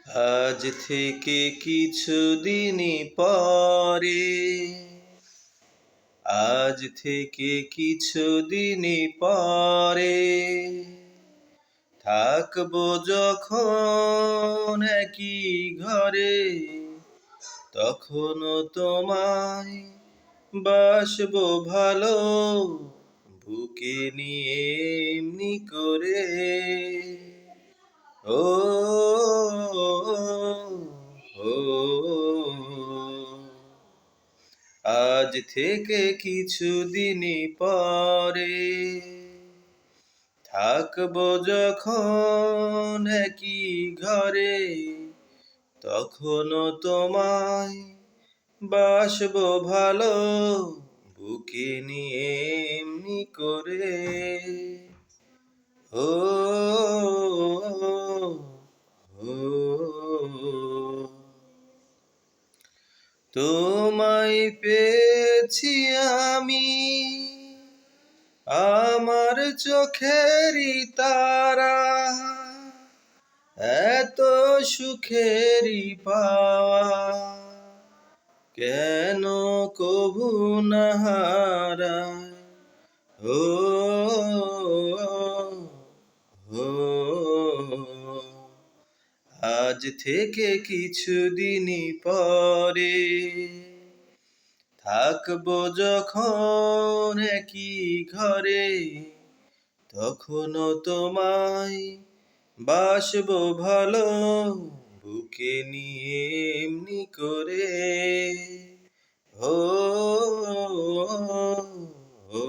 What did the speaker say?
আজ থেকে কিছুদিন পরে, আজ থেকে কিছুদিন পরে থাকবো যখন একই ঘরে, তখনও তোমায় বাসবো ভালো, বুকে নিয়ে এমনি করে। ও ও আজ থেকে কিছুদিন পরে থাকবো যখন একই ঘরে, তখনও তোমায় বাসবো ভালো, বুকে নিয়ে এমনি করে। ও তোমায় পেয়েছি আমি আমার চোখেরই তারা, এত সুখেরই পাওয়া কেন কভু না হারায়। ও ও আজ থেকে কিছুদিন পরে থাকবো যখন একই ঘরে, তখনও তোমায় বাসবো ভালো, বুকে নিয়ে এমনি করে। ও ও